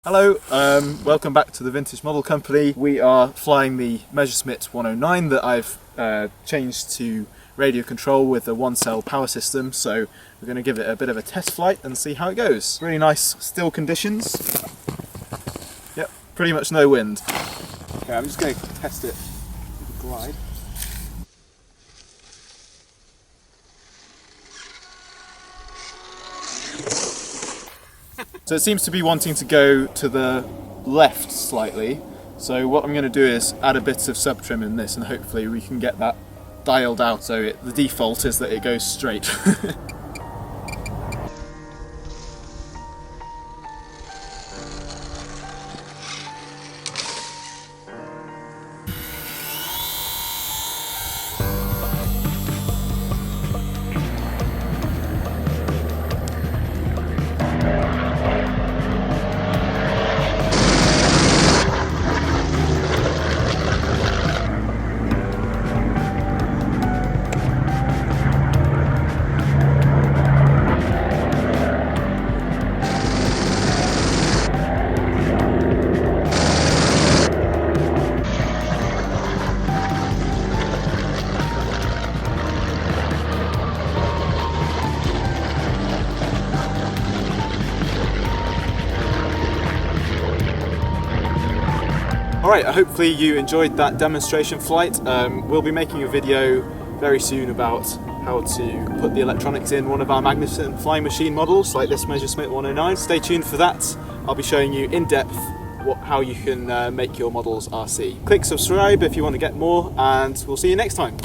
Hello, welcome back to the Vintage Model Company. We are flying the Messerschmitt 109 that I've changed to radio control with a one-cell power system, so we're going to give it a bit of a test flight and see how it goes. Really nice still conditions. Yep, pretty much no wind. Okay, I'm just going to test it with a glide. So it seems to be wanting to go to the left slightly, so what I'm going to do is add a bit of sub-trim in this and hopefully we can get that dialed out so the default is that it goes straight. Alright, hopefully you enjoyed that demonstration flight. We'll be making a video very soon about how to put the electronics in one of our magnificent flying machine models like this Messerschmitt 109. Stay tuned for that. I'll be showing you in depth how you can make your models RC. Click subscribe if you want to get more, and we'll see you next time.